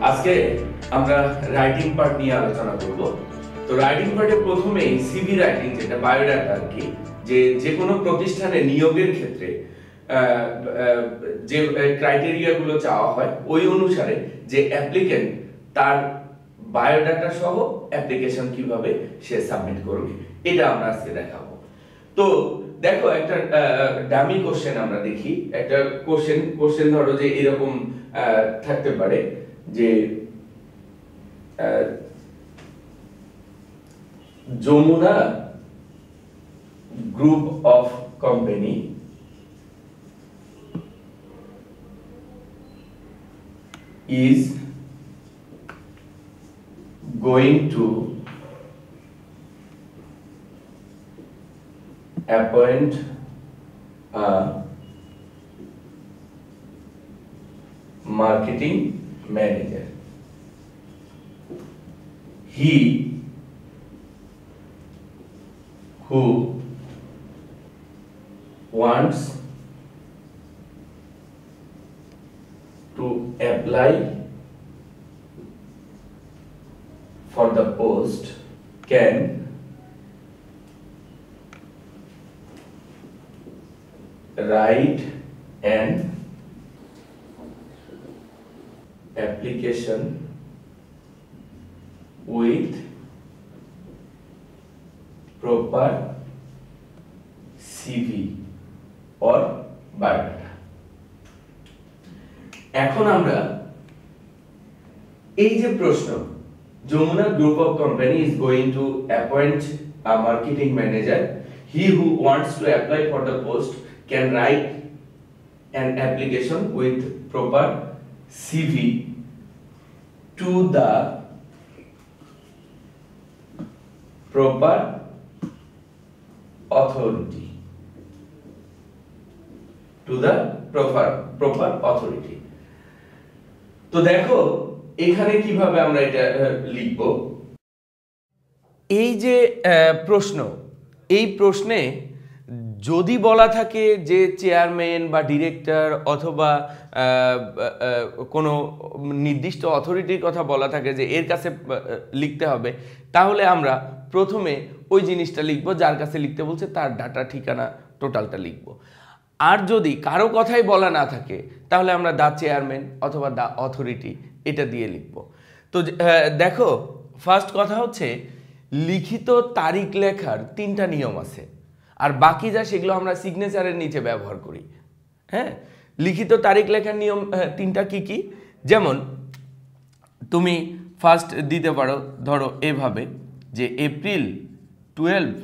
আজকে আমরা writing part নিয়ে আলোচনা করব। তো রাইটিং পার্টে প্রথমেই সিভি রাইটিং, যেটা বায়োডাটা আর কি, যে কোনো প্রতিষ্ঠানে নিয়োগের ক্ষেত্রে যে ক্রাইটেরিয়া গুলো চাওয়া হয় ওই অনুসারে যে অ্যাপ্লিকেন্ট তার বায়োডাটা সহ অ্যাপ্লিকেশন কিভাবে সে সাবমিট করবে, এটা আমরা আজকে দেখাবো। তো দেখো, একটা ডামি কোশ্চেন আমরা দেখি। একটা কোশ্চেন ধরো যে এরকম থাকতে পারে যে Jamuna group of company is going to appoint a marketing manager. He who wants to apply for the post can write an application with proper CV or biodata. এখন আমরা এই যে প্রশ্ন, Jamuna group of company is going to appoint a marketing manager, he who wants to apply for the post can write an application with proper CV to the proper authority, to the proper authority. তো দেখো এখানে কিভাবে আমরা এটা লিখব। এই যে প্রশ্ন, এই প্রশ্নে যদি বলা থাকে যে চেয়ারম্যান বা ডিরেক্টর অথবা কোনো নির্দিষ্ট অথরিটির কথা বলা থাকে যে এর কাছে লিখতে হবে, তাহলে আমরা প্রথমে ওই জিনিসটা লিখব, যার কাছে লিখতে বলছে তার ডাটা ঠিকানা টোটালটা লিখব। আর যদি কারো কথাই বলা না থাকে তাহলে আমরা দা চেয়ারম্যান অথবা দা অথরিটি এটা দিয়ে লিখব। তো দেখো, ফার্স্ট কথা হচ্ছে লিখিত তারিখ লেখার 3টা নিয়ম আছে, আর বাকি যা সেগুলো আমরা সিগনেচারের নিচে ব্যবহার করি। হ্যাঁ, লিখিত তারিখ লেখার নিয়ম 3টা কি কি? যেমন তুমি ফার্স্ট দিতে পারো, ধরো এভাবে যে এপ্রিল 12,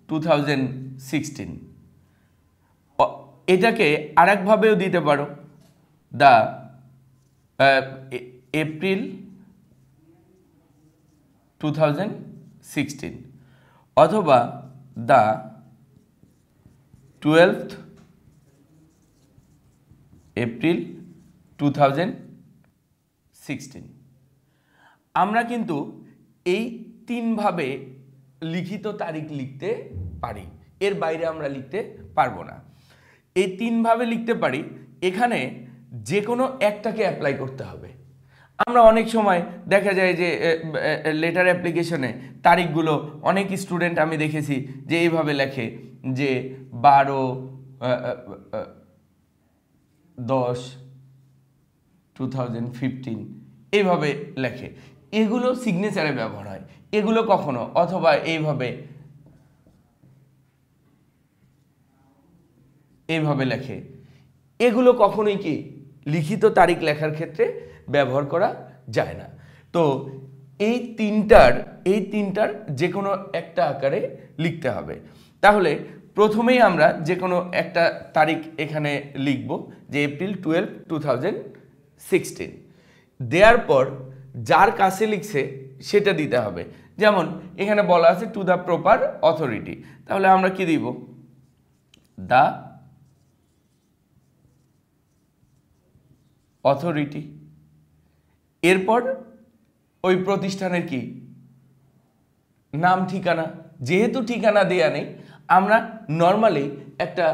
2016। এটাকে আরেকভাবেও দিতে পারো, দা এপ্রিল 2016 অথবা দা 12th এপ্রিল 2016। আমরা কিন্তু এই 3ভাবে লিখিত তারিখ লিখতে পারি, এর বাইরে আমরা লিখতে পারবো না। এই 3ভাবে লিখতে পারি, এখানে যে কোনো একটাকে অ্যাপ্লাই করতে হবে। আমরা অনেক সময় দেখা যায় যে লেটার অ্যাপ্লিকেশনে তারিখগুলো অনেক স্টুডেন্ট আমি দেখেছি যে এইভাবে লেখে যে 12/10/2015 এইভাবে লেখে। এগুলো সিগনেচারে ব্যবহার হয়, এগুলো কখনো, অথবা এইভাবে লেখে, এগুলো কখনোই কি লিখিত তারিখ লেখার ক্ষেত্রে ব্যবহার করা যায় না। তো এই তিনটার যে কোনো একটা আকারে লিখতে হবে। তাহলে প্রথমেই আমরা যে কোনো একটা তারিখ এখানে লিখব, যে এপ্রিল 12, 2016। দেওয়ার পর যার কাছে লিখছে সেটা দিতে হবে। যেমন এখানে বলা আছে টু দ্য প্রপার অথরিটি, তাহলে আমরা কি দিব? দা অথরিটি। এরপর ওই প্রতিষ্ঠানের কি নাম, ঠিকানা। যেহেতু ঠিকানা দেয়া নেই, আমরা নর্মালি একটা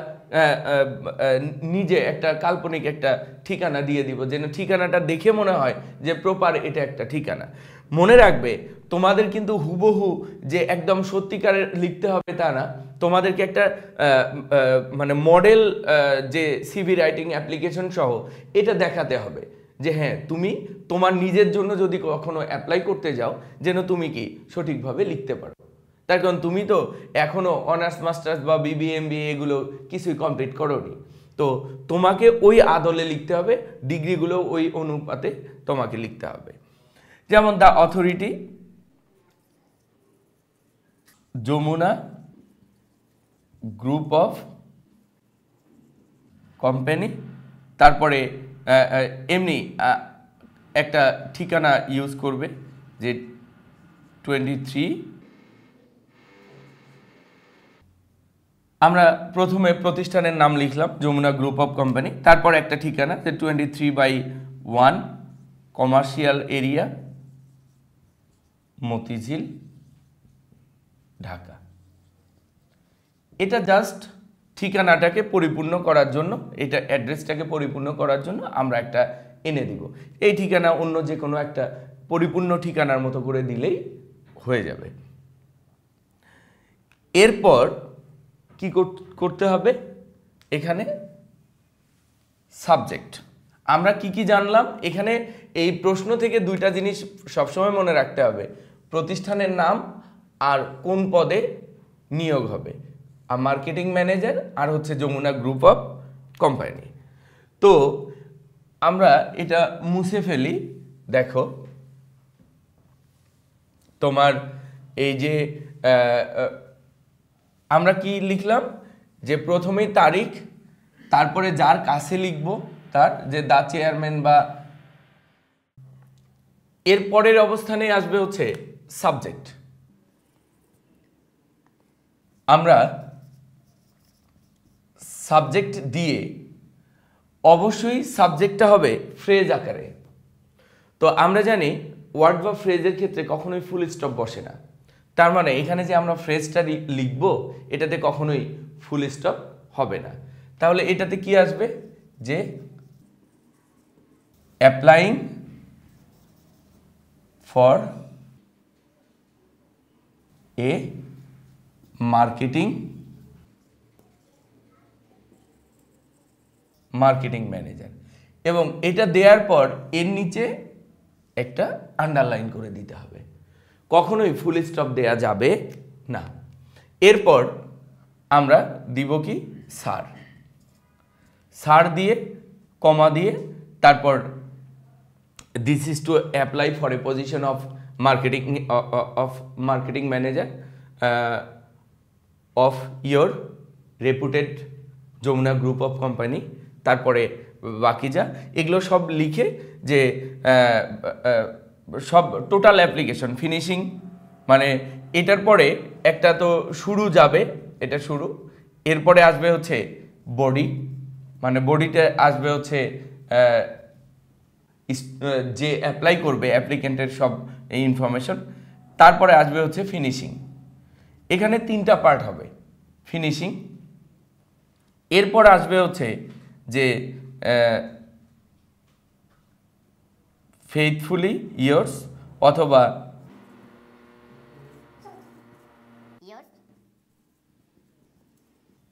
নিজে একটা কাল্পনিক একটা ঠিকানা দিয়ে দিব, যেন ঠিকানাটা দেখে মনে হয় যে প্রপার এটা একটা ঠিকানা। মনে রাখবে তোমাদের কিন্তু হুবহু যে একদম সত্যিকারের লিখতে হবে তা না, তোমাদেরকে একটা মানে মডেল যে সিভি রাইটিং অ্যাপ্লিকেশন সহ এটা দেখাতে হবে যে হ্যাঁ তুমি তোমার নিজের জন্য যদি কখনো অ্যাপ্লাই করতে যাও যেন তুমি কি সঠিকভাবে লিখতে পারো। তার কারণ তুমি তো এখনো অনার্স মাস্টার্স বা বিবিএ এমবিএ এগুলো কিছুই কমপ্লিট করোনি, তো তোমাকে ওই আদলে লিখতে হবে, ডিগ্রিগুলো ওই অনুপাতে তোমাকে লিখতে হবে। যেমন the authority, Jamuna group of company, তারপরে এমনি একটা ঠিকানা ইউজ করবে যে 23, আমরা প্রথমে প্রতিষ্ঠানের নাম লিখলাম যমুনা গ্রুপ অফ কোম্পানি, তারপর একটা ঠিকানা যে 23/1 কমার্শিয়াল এরিয়া, মতিঝিল, ঢাকা। এটা জাস্ট ঠিকানাটাকে পরিপূর্ণ করার জন্য, এটা অ্যাড্রেসটাকে পরিপূর্ণ করার জন্য আমরা একটা এনে দিব। এই ঠিকানা অন্য যে কোনো একটা পরিপূর্ণ ঠিকানার মতো করে দিলেই হয়ে যাবে। এরপর কি করতে হবে, এখানে সাবজেক্ট। আমরা কি কি জানলাম এখানে, এই প্রশ্ন থেকে দুইটা জিনিস সবসময় মনে রাখতে হবে, প্রতিষ্ঠানের নাম আর কোন পদে নিয়োগ হবে, মার্কেটিং ম্যানেজার আর হচ্ছে যমুনা গ্রুপ অফ কোম্পানি। তো আমরা এটা মুছে ফেলি। দেখো তোমার এই যে আমরা কি লিখলাম যে প্রথমেই তারিখ, তারপরে যার কাছে লিখব তার যে দা চেয়ারম্যান, বা এর পরের অবস্থানে আসবে হচ্ছে সাবজেক্ট। আমরা সাবজেক্ট দিয়ে অবশ্যই সাবজেক্টটা হবে ফ্রেজ আকারে। তো আমরা জানি ওয়ার্ড বা ফ্রেজের ক্ষেত্রে কখনোই ফুল স্টপ বসে না, তার মানে এখানে যে আমরা ফ্রেজটা লিখব এটাতে কখনোই ফুল স্টপ হবে না। তাহলে এটাতে কি আসবে যে applying for a marketing manager, এবং এটা দেওয়ার পর এর নিচে একটা আন্ডারলাইন করে দিতে হবে, কখনোই ফুল স্টপ দেয়া যাবে না। এরপর আমরা দিব কি স্যার দিয়ে কমা দিয়ে, তারপর this is to apply for a position of marketing manager of your reputed Jamuna group of company, তারপরে বাকি যা এগুলো সব লিখে যে সব টোটাল অ্যাপ্লিকেশন ফিনিশিং, মানে এটার পরে একটা তো শুরু যাবে, এটা শুরু, এরপরে আসবে হচ্ছে বডি, মানে বডিতে আসবে হচ্ছে যে অ্যাপ্লাই করবে অ্যাপ্লিকেন্টের সব এই ইনফরমেশন, তারপরে আসবে হচ্ছে ফিনিশিং। এখানে তিনটা পার্ট হবে, ফিনিশিং, এরপর আসবে হচ্ছে যে ফেইথফুলি ইয়ার্স অথবা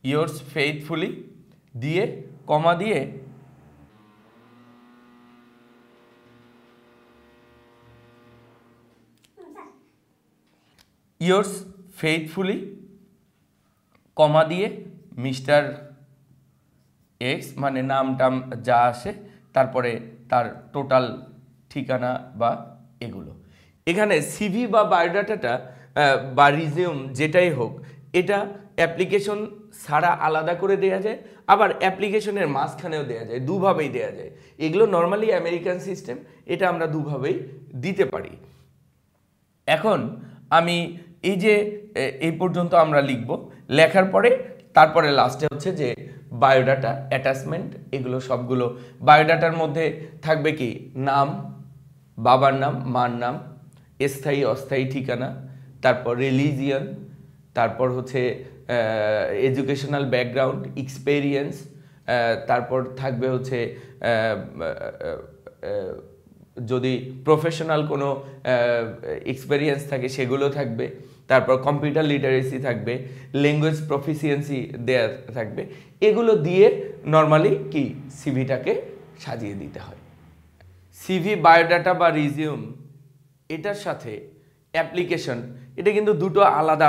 ইয়ার্স ফেইথফুলি দিয়ে কমা দিয়ে ইয়ার্স ফেইথফুলি কমা দিয়ে মিস্টার এক্স, মানে নাম টাম যা আসে, তারপরে তার টোটাল ঠিকানা বা এগুলো। এখানে সিভি বা বায়োডাটাটা বা রিজিউম যেটাই হোক, এটা অ্যাপ্লিকেশন ছাড়া আলাদা করে দেয়া যায়, আবার অ্যাপ্লিকেশনের মাঝখানেও দেয়া যায়, দুভাবেই দেয়া যায়। এগুলো নর্মালি আমেরিকান সিস্টেম, এটা আমরা দুভাবেই দিতে পারি। এখন আমি এই যে এই পর্যন্ত আমরা লিখব, লেখার পরে তারপরে লাস্টে হচ্ছে যে বায়োডাটা অ্যাটাচমেন্ট, এগুলো সবগুলো বায়োডাটার মধ্যে থাকবে কি নাম, বাবার নাম, মার নাম, স্থায়ী অস্থায়ী ঠিকানা, তারপর রিলিজিয়ন, তারপর হচ্ছে এডুকেশনাল ব্যাকগ্রাউন্ড, এক্সপেরিয়েন্স, তারপর থাকবে হচ্ছে যদি প্রফেশনাল কোনো এক্সপেরিয়েন্স থাকে সেগুলো থাকবে, তারপর কম্পিউটার লিটারেসি থাকবে, ল্যাঙ্গুয়েজ প্রফিসিয়েন্সি দেয়া থাকবে। এগুলো দিয়ে নর্মালি কি সিভিটাকে সাজিয়ে দিতে হয়। সিভি, বায়োডাটা বা রিজিউম, এটার সাথে অ্যাপ্লিকেশন, এটা কিন্তু দুটো আলাদা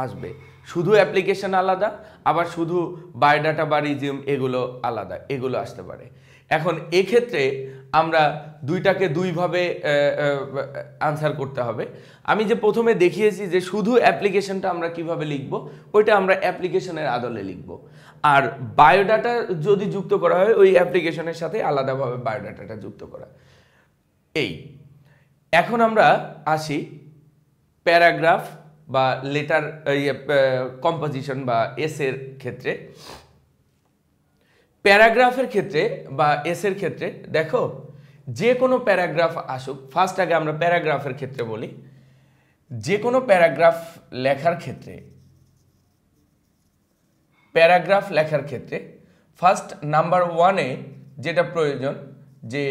আসবে। শুধু অ্যাপ্লিকেশন আলাদা, আবার শুধু বায়োডাটা বা রিজিউম এগুলো আলাদা, এগুলো আসতে পারে। এখন এক্ষেত্রে আমরা দুইটাকে দুইভাবে আনসার করতে হবে। আমি যে প্রথমে দেখিয়েছি যে শুধু অ্যাপ্লিকেশনটা আমরা কিভাবে লিখব, ওইটা আমরা অ্যাপ্লিকেশনের আদলে লিখব। আর বায়োডাটা যদি যুক্ত করা হয় ওই অ্যাপ্লিকেশনের সাথে আলাদাভাবে বায়োডাটাটা যুক্ত করা। এই এখন আমরা আসি প্যারাগ্রাফ বা লেটার কম্পোজিশন বা এসের ক্ষেত্রে। প্যারাগ্রাফের ক্ষেত্রে বা এসের ক্ষেত্রে দেখো, যে কোনো প্যারাগ্রাফ আসুক, ফার্স্ট আগে আমরা প্যারাগ্রাফের ক্ষেত্রে বলি। যে কোনো প্যারাগ্রাফ লেখার ক্ষেত্রে, প্যারাগ্রাফ লেখার ক্ষেত্রে ফার্স্ট নাম্বার ওয়ানে যেটা প্রয়োজন, যে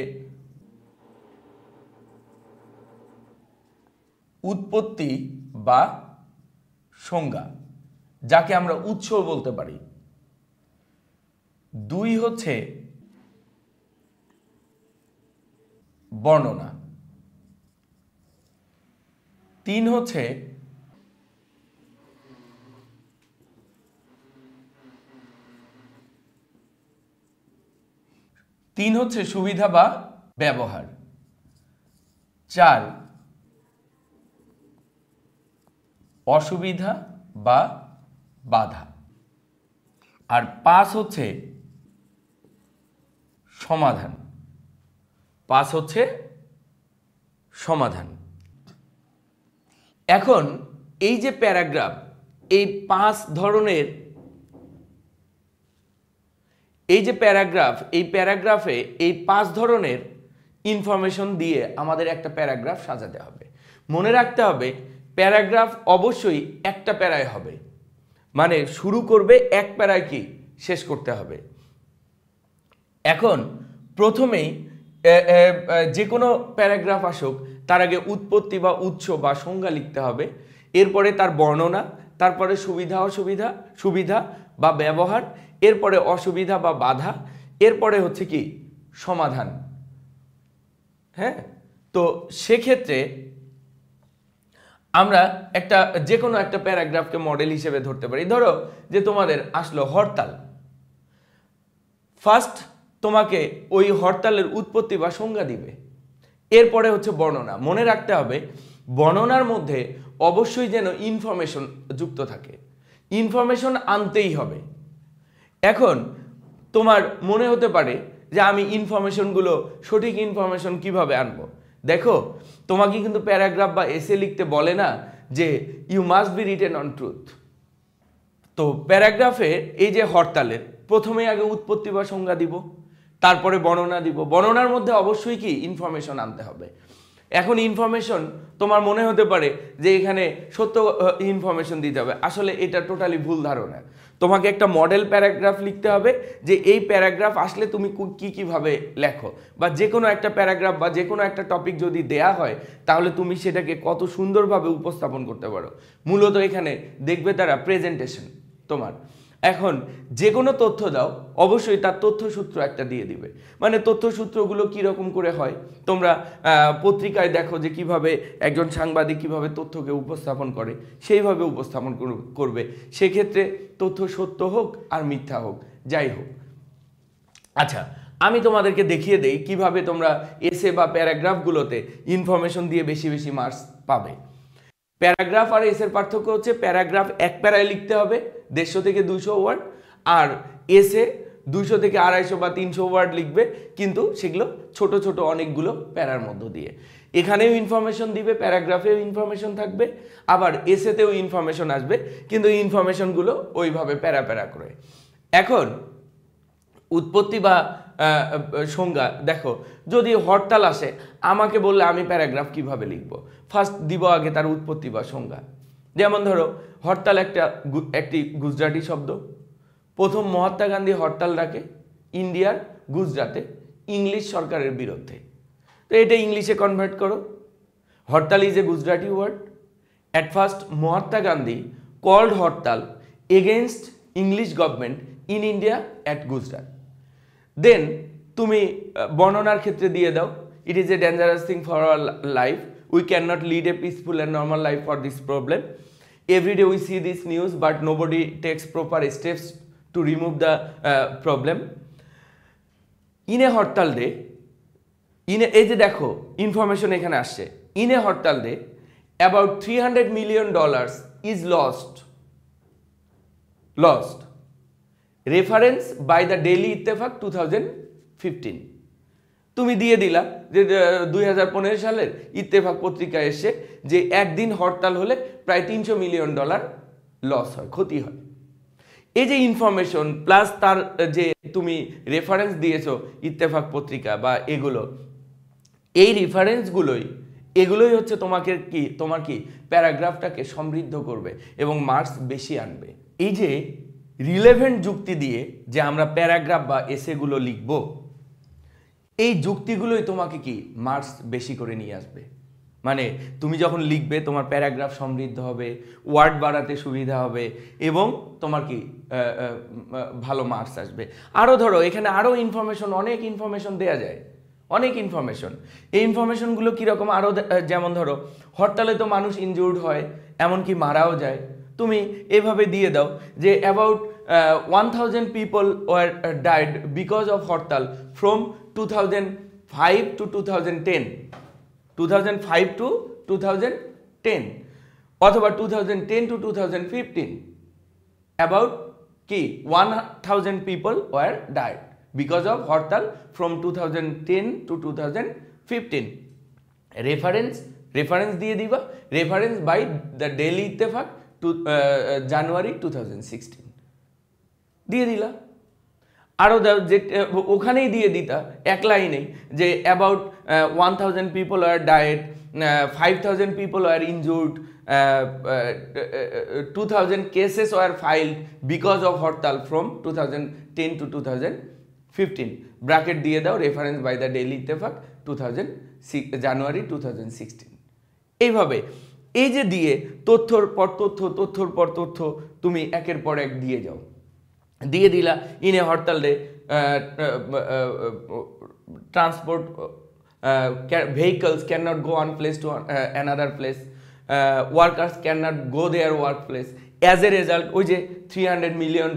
উৎপত্তি বা সংজ্ঞা, যাকে আমরা উৎস বলতে পারি। দুই হচ্ছে বর্ণনা। তিন হচ্ছে সুবিধা বা ব্যবহার। চার অসুবিধা বা বাধা। আর পাঁচ হচ্ছে সমাধান। পাঁচ হচ্ছে সমাধান। এখন এই যে প্যারাগ্রাফ, এই পাঁচ ধরনের, এই যে প্যারাগ্রাফ, এই প্যারাগ্রাফে এই পাঁচ ধরনের ইনফরমেশন দিয়ে আমাদের একটা প্যারাগ্রাফ সাজাতে হবে। মনে রাখতে হবে প্যারাগ্রাফ অবশ্যই একটা প্যারায় হবে, মানে শুরু করবে এক প্যারায়, কি শেষ করতে হবে। এখন প্রথমেই যে কোনো প্যারাগ্রাফ আসুক তার আগে উৎপত্তি বা উৎস বা সংজ্ঞা লিখতে হবে, এরপরে তার বর্ণনা, তারপরে সুবিধা অসুবিধা, সুবিধা বা ব্যবহার, এরপরে অসুবিধা বা বাধা, এরপরে হচ্ছে কি সমাধান। হ্যাঁ, তো সেক্ষেত্রে আমরা একটা যে কোনো একটা প্যারাগ্রাফকে মডেল হিসেবে ধরতে পারি। ধরো যে তোমাদের আসলো হরতাল, ফার্স্ট তোমাকে ওই হরতালের উৎপত্তি বা সংজ্ঞা দিবে, এরপরে হচ্ছে বর্ণনা। মনে রাখতে হবে বর্ণনার মধ্যে অবশ্যই যেন ইনফরমেশন যুক্ত থাকে, ইনফরমেশন আনতেই হবে। এখন তোমার মনে হতে পারে যে আমি ইনফরমেশনগুলো, সঠিক ইনফরমেশন কিভাবে আনবো। দেখো, তোমাকে কিন্তু প্যারাগ্রাফ বা এসে লিখতে বলে না যে you must be written on truth. তো প্যারাগ্রাফে এই যে হরতালের প্রথমে আগে উৎপত্তি বা সংজ্ঞা দিব, তারপরে বর্ণনা দিব। বর্ণনার মধ্যে অবশ্যই কি ইনফরমেশন আনতে হবে। এখন ইনফরমেশন তোমার মনে হতে পারে যে এখানে সত্য ইনফরমেশন দিতে হবে, আসলে এটা টোটালি ভুল ধারণা। তোমাকে একটা মডেল প্যারাগ্রাফ লিখতে হবে যে এই প্যারাগ্রাফ আসলে তুমি কিভাবে লেখো, বা যে কোনো একটা প্যারাগ্রাফ বা যে কোনো একটা টপিক যদি দেয়া হয় তাহলে তুমি সেটাকে কত সুন্দরভাবে উপস্থাপন করতে পারো। মূলত এখানে দেখবে তারা প্রেজেন্টেশন তোমার। এখন যে কোনো তথ্য দাও, অবশ্যই তার তথ্যসূত্র একটা দিয়ে দিবে। মানে তথ্যসূত্রগুলো কীরকম করে হয়, তোমরা পত্রিকায় দেখো যে কিভাবে একজন সাংবাদিক কিভাবে তথ্যকে উপস্থাপন করে, সেইভাবে উপস্থাপন করবে। সেক্ষেত্রে তথ্য সত্য হোক আর মিথ্যা হোক, যাই হোক। আচ্ছা, আমি তোমাদেরকে দেখিয়ে দেই কিভাবে তোমরা এসে বা প্যারাগ্রাফগুলোতে ইনফরমেশন দিয়ে বেশি বেশি মার্কস পাবে। প্যারাগ্রাফ আর এসের পার্থক্য হচ্ছে প্যারাগ্রাফ এক প্যারায় লিখতে হবে 150 থেকে 200 ওয়ার্ড, আর এসে 200 থেকে 250 বা 300 ওয়ার্ড লিখবে, কিন্তু সেগুলো ছোট ছোট অনেকগুলো প্যারার মধ্য দিয়ে। এখানেও ইনফরমেশন দিবে, প্যারাগ্রাফেও ইনফরমেশন থাকবে, আবার এসেতেও ইনফরমেশন আসবে, কিন্তু ইনফরমেশনগুলো ওইভাবে প্যারা প্যারা করে। এখন উৎপত্তি বা সংজ্ঞা, দেখো যদি হরতাল আসে আমাকে বললে আমি প্যারাগ্রাফ কিভাবে লিখব, ফার্স্ট দিব আগে তার উৎপত্তি বা সংজ্ঞা। যেমন ধরো হরতাল একটি গুজরাটি শব্দ। প্রথম মহাত্মা গান্ধী হরতাল ডাকে ইন্ডিয়ার গুজরাটে ইংলিশ সরকারের বিরুদ্ধে। তো এটা ইংলিশে কনভার্ট করো। Hartal is a Gujarati word. At first Mahatma Gandhi called hartal against English government in India at Gujarat. Then তুমি বর্ণনার ক্ষেত্রে দিয়ে দাও, it is a dangerous thing for our life, we can not lead a peaceful and normal life for this problem, every day we see this news but nobody takes proper steps to remove the problem. In a hartal day, এই যে দেখো information এখানে আসছে, in a hartal day about $300 million is lost. Reference by the Daily Ittefaq 2015. তুমি দিয়ে দিলা যে 2015 সালের ইত্তেফাক পত্রিকায় এসে যে একদিন হরতাল হলে প্রায় $300 মিলিয়ন লস হয়, ক্ষতি হয়। এই যে ইনফরমেশন প্লাস তার যে তুমি রেফারেন্স দিয়েছো ইত্তেফাক পত্রিকা বা এগুলো, এই এগুলোই হচ্ছে তোমার কি প্যারাগ্রাফটাকে সমৃদ্ধ করবে এবং মার্কস বেশি আনবে। এই যে রিলেভেন্ট যুক্তি দিয়ে যে আমরা প্যারাগ্রাফ বা এসেগুলো লিখব, এই যুক্তিগুলোই তোমাকে কি মার্কস বেশি করে নিয়ে আসবে। মানে তুমি যখন লিখবে তোমার প্যারাগ্রাফ সমৃদ্ধ হবে, ওয়ার্ড বাড়াতে সুবিধা হবে এবং তোমার কি ভালো মার্কস আসবে। আরও ধরো এখানে আরও ইনফরমেশন, অনেক ইনফরমেশন দেওয়া যায়, অনেক ইনফরমেশন। এই ইনফরমেশনগুলো কীরকম, আরও যেমন ধরো হরতালে তো মানুষ ইনজুর্ড হয়, এমনকি মারাও যায়। তুমি এভাবে দিয়ে দাও যে about 1000 people were died because of hartal from 2005 to 2010, 2005 to 2010 অথবা 2010 to 2015 অ্যাবাউট কি 1000 people were died because of hartal from 2010 to 2015। Reference দিয়ে দিবা, reference by the daily Ittefaq two January 2016 দিয়ে দিলা। আরও যে ওখানেই দিয়ে দিতা এক লাইনেই যে about 1000 people are died, 5000 people are injured, 2000 cases were filed because of hartal from 2010 to 2015 bracket দিয়ে দাও, reference by the daily Ittefaq January 2016। এইভাবে এই যে দিয়ে তথ্যর পর তথ্য তুমি একের পর এক দিয়ে যাও। দিয়ে দিলা in a hartal day transport vehicles cannot go one place to another place, workers cannot go their workplace, as a result ওই যে $300 million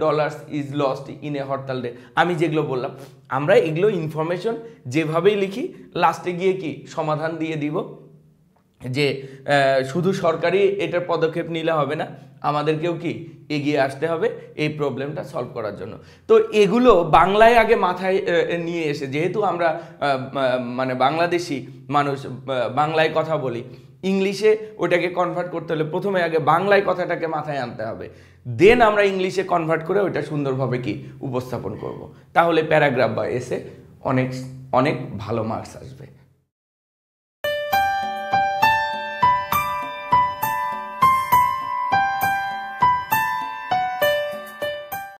is lost in a hartal day. আমি যেগুলো বললাম, আমরা এগুলো ইনফরমেশন যেভাবেই লিখি লাস্টে গিয়ে কি সমাধান দিয়ে দিব যে শুধু সরকারি এটার পদক্ষেপ নিলে হবে না, আমাদেরকেও কি এগিয়ে আসতে হবে এই প্রবলেমটা সলভ করার জন্য। তো এগুলো বাংলায় আগে মাথায় নিয়ে এসে, যেহেতু আমরা মানে বাংলাদেশি মানুষ, বাংলায় কথা বলি, ইংলিশে ওটাকে কনভার্ট করতে হলে প্রথমে আগে বাংলায় কথাটাকে মাথায় আনতে হবে, দেন আমরা ইংলিশে কনভার্ট করে ওইটা সুন্দরভাবে কি উপস্থাপন করব। তাহলে প্যারাগ্রাফ বা এসে অনেক ভালো মার্কস আসবে।